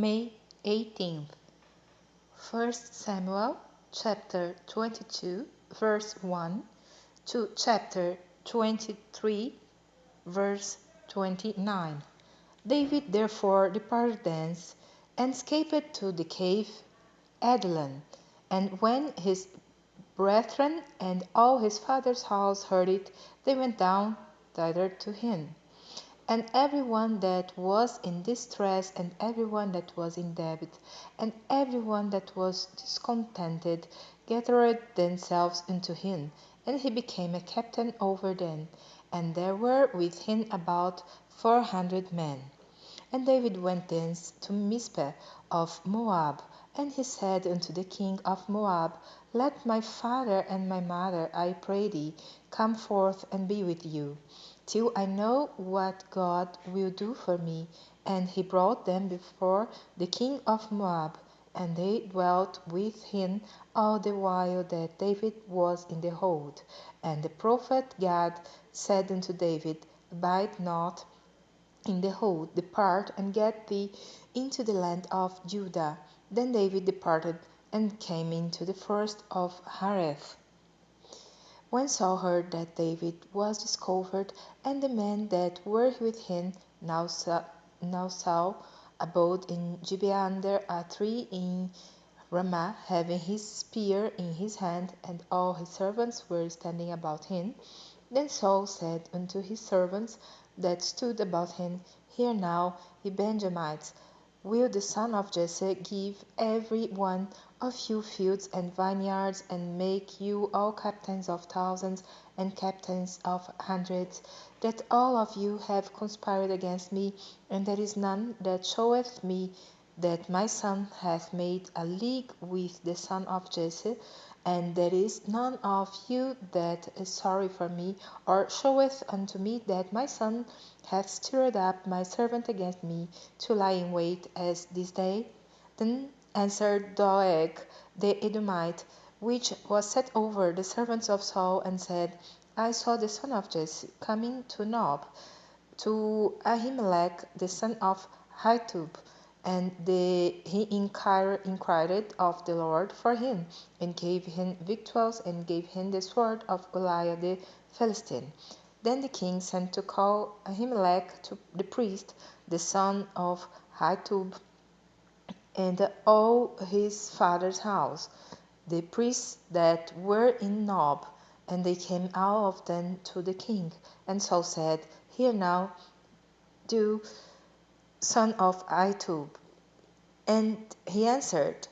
May 18th. 1 Samuel chapter 22 verse 1 to chapter 23 verse 29. David therefore departed thence, and escaped to the cave Adullam. And when his brethren and all his father's house heard it, they went down thither to him. And every one that was in distress, and every one that was in debt, and every one that was discontented, gathered themselves unto him, and he became a captain over them. And there were with him about 400 men. And David went thence to Mizpeh of Moab, and he said unto the king of Moab, Let my father and my mother, I pray thee, come forth and be with you, till I know what God will do for me. And he brought them before the king of Moab, and they dwelt with him all the while that David was in the hold. And the prophet Gad said unto David, Abide not in the hold, depart and get thee into the land of Judah. Then David departed and came into the forest of Hareth. When Saul heard that David was discovered, and the men that were with him, now Saul abode in Gibeah under a tree in Ramah, having his spear in his hand, and all his servants were standing about him. Then Saul said unto his servants that stood about him, Hear now, ye Benjamites, will the son of Jesse give every one of you fields and vineyards, and make you all captains of thousands and captains of hundreds, that all of you have conspired against me, and there is none that showeth me that my son hath made a league with the son of Jesse, and there is none of you that is sorry for me, or showeth unto me that my son hath stirred up my servant against me, to lie in wait as this day? Then answered Doeg the Edomite, which was set over the servants of Saul, and said, I saw the son of Jesse coming to Nob, to Ahimelech the son of Ahitub, and he inquired of the Lord for him, and gave him victuals, and gave him the sword of Goliath the Philistine. Then the king sent to call Ahimelech to the priest, the son of Ahitub, and all his father's house, the priests that were in Nob, and they came out of them to the king. And Saul said, Hear now, thou son of Ahitub. And he answered,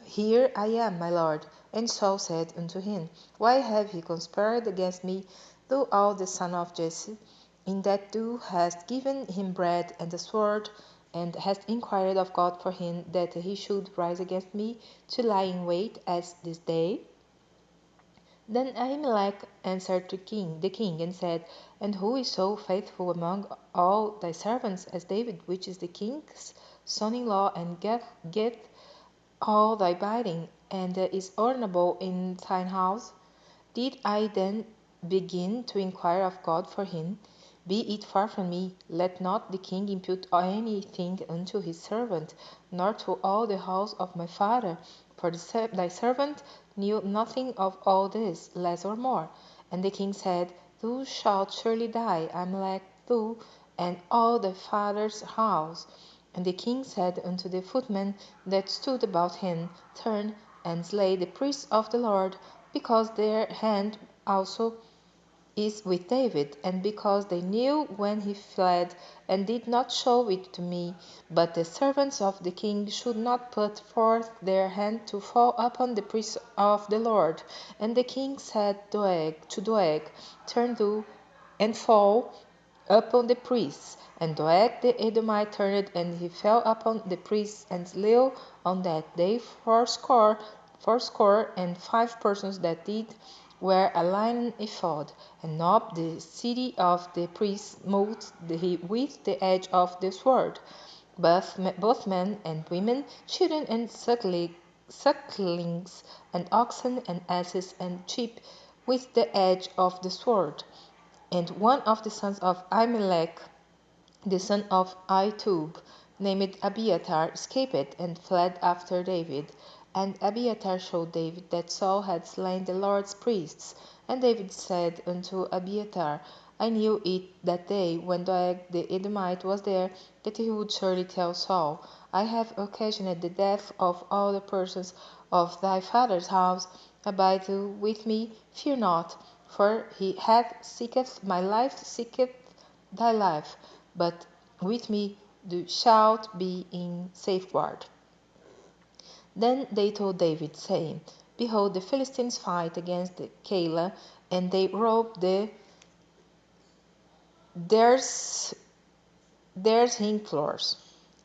Here I am, my lord. And Saul said unto him, Why have ye conspired against me, thou art the son of Jesse, in that thou hast given him bread and a sword, and hast inquired of God for him, that he should rise against me, to lie in wait as this day? Then Ahimelech answered the king, and said, And who is so faithful among all thy servants as David, which is the king's son-in-law, and geth all thy binding, and is honorable in thine house? Did I then begin to inquire of God for him? Be it far from me, let not the king impute anything unto his servant, nor to all the house of my father. For thy servant knew nothing of all this, less or more. And the king said, Thou shalt surely die, Ahimelech, thou, and all thy father's house. And the king said unto the footmen that stood about him, Turn and slay the priests of the Lord, because their hand also is with David, and because they knew when he fled, and did not show it to me. But the servants of the king should not put forth their hand to fall upon the priests of the Lord. And the king said to Doeg, Turn thou and fall upon the priests. And Doeg the Edomite turned, and he fell upon the priests, and slew on that day fourscore and 5 persons that did wear a linen ephod. And Nob the city of the priests smote he with the edge of the sword, both men and women, children and sucklings, and oxen and asses and sheep, with the edge of the sword. And one of the sons of Ahimelech, the son of Ahitub, named Abiathar, escaped and fled after David. And Abiathar showed David that Saul had slain the Lord's priests. And David said unto Abiathar, I knew it that day when Doeg the Edomite was there, that he would surely tell Saul, I have occasioned the death of all the persons of thy father's house. Abide thou with me, fear not, for he hath seeketh my life, seeketh thy life, but with me thou shalt be in safeguard. Then they told David, saying, Behold, the Philistines fight against Keilah, and they rob their hill floors.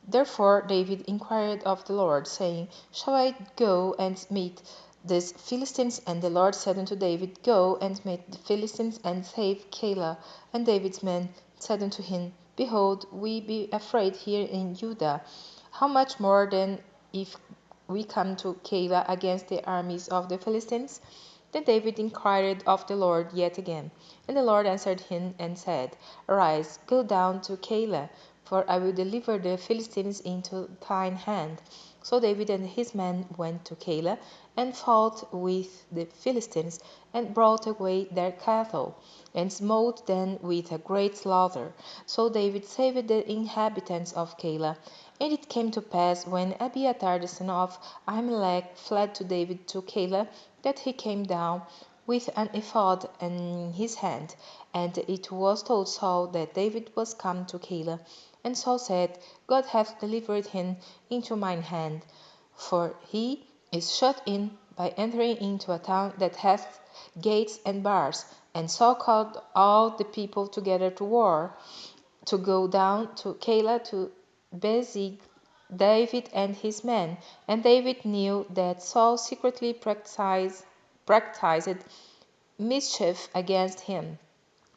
Therefore David inquired of the Lord, saying, Shall I go and meet these Philistines? And the Lord said unto David, Go and meet the Philistines, and save Keilah. And David's men said unto him, Behold, we be afraid here in Judah. How much more then if we come to Keilah against the armies of the Philistines? Then David inquired of the Lord yet again. And the Lord answered him and said, Arise, go down to Keilah, for I will deliver the Philistines into thine hand. So David and his men went to Keilah, and fought with the Philistines, and brought away their cattle, and smote them with a great slaughter. So David saved the inhabitants of Keilah. And it came to pass, when Abiathar the son of Ahimelech fled to David to Keilah, that he came down with an ephod in his hand. And it was told Saul that David was come to Keilah. And Saul said, God hath delivered him into mine hand, for he is shut in by entering into a town that hath gates and bars. And Saul called all the people together to war, to go down to Keilah to besiege David and his men. And David knew that Saul secretly practiced mischief against him.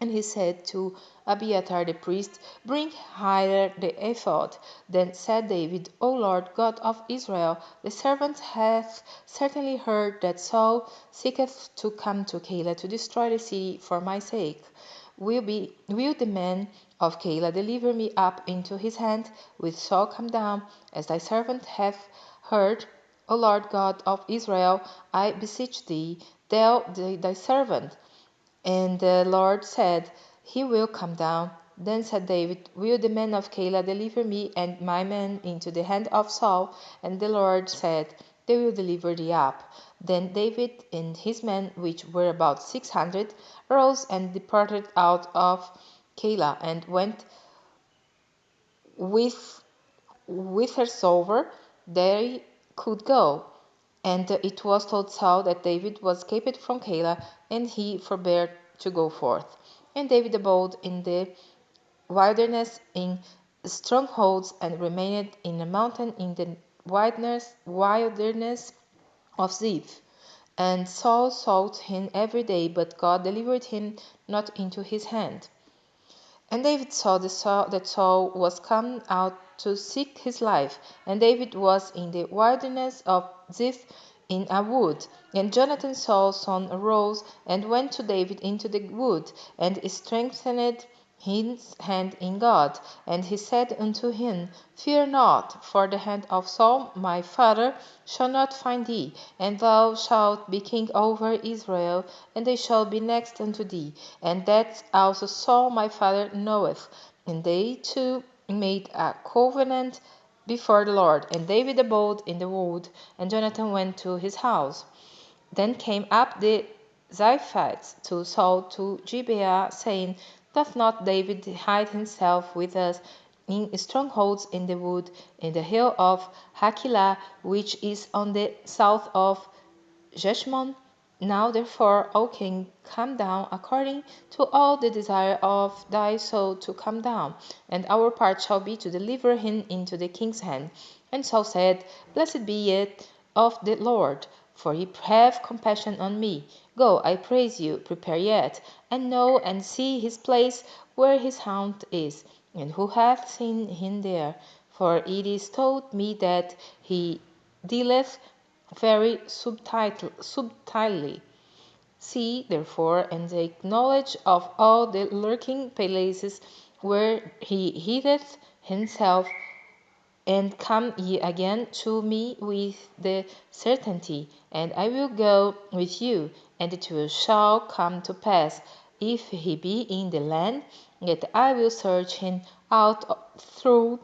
And he said to Abiathar the priest, Bring hither the ephod. Then said David, O Lord God of Israel, the servant hath certainly heard that Saul seeketh to come to Keilah to destroy the city for my sake. Will the men of Keilah deliver me up into his hand? Will Saul come down, as thy servant hath heard? O Lord God of Israel, I beseech thee, tell thy servant. And the Lord said, He will come down. Then said David, Will the men of Keilah deliver me and my men into the hand of Saul? And the Lord said, They will deliver thee up. Then David and his men, which were about 600, arose and departed out of Keilah, and went whithersoever they could go. And it was told Saul that David was escaped from Keilah, and he forbore to go forth. And David abode in the wilderness in strongholds, and remained in a mountain in the wilderness of Ziph. And Saul sought him every day, but God delivered him not into his hand. And David saw that Saul was come out to seek his life, and David was in the wilderness of Ziph in a wood. And Jonathan Saul's son arose and went to David into the wood, and strengthened his hand in God. And he said unto him, Fear not, for the hand of Saul my father shall not find thee, and thou shalt be king over Israel, and they shall be next unto thee. And that also Saul my father knoweth. And they two made a covenant before the Lord. And David abode in the wood, and Jonathan went to his house. Then came up the Ziphites to Saul to Gibeah, saying, Doth not David hide himself with us in strongholds in the wood, in the hill of Hachilah, which is on the south of Jeshimon? Now therefore, O king, come down according to all the desire of thy soul to come down, and our part shall be to deliver him into the king's hand. And Saul said, Blessed be it of the Lord, for he have compassion on me. Go, I praise you, prepare yet, and know and see his place where his haunt is, and who hath seen him there. For it is told me that he dealeth very subtilely. See, therefore, and take knowledge of all the lurking places where he hideth himself, And come ye again to me with the certainty, and I will go with you, and it shall come to pass, if he be in the land, that I will search him out through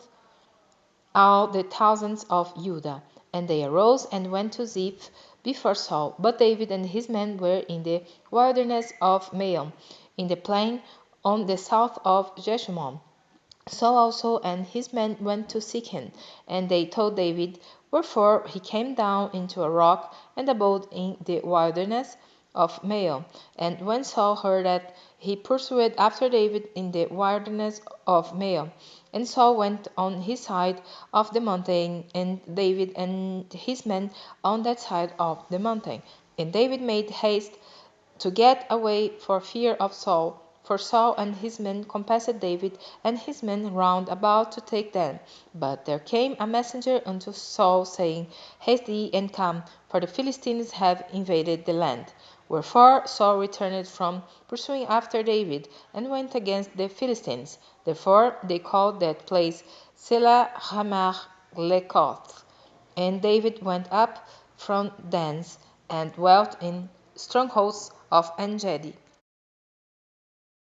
all the thousands of Judah. And they arose and went to Ziph before Saul. But David and his men were in the wilderness of Maon, in the plain on the south of Jeshimon. Saul also and his men went to seek him, and they told David. Wherefore he came down into a rock and abode in the wilderness of Maon. And when Saul heard that, he pursued after David in the wilderness of Maon. And Saul went on his side of the mountain, and David and his men on that side of the mountain. And David made haste to get away for fear of Saul. For Saul and his men compassed David and his men round about to take them. But there came a messenger unto Saul, saying, Haste thee and come, for the Philistines have invaded the land. Wherefore Saul returned from pursuing after David, and went against the Philistines. Therefore they called that place Selah Hamath Lekoth. And David went up from thence, and dwelt in strongholds of En-gedi.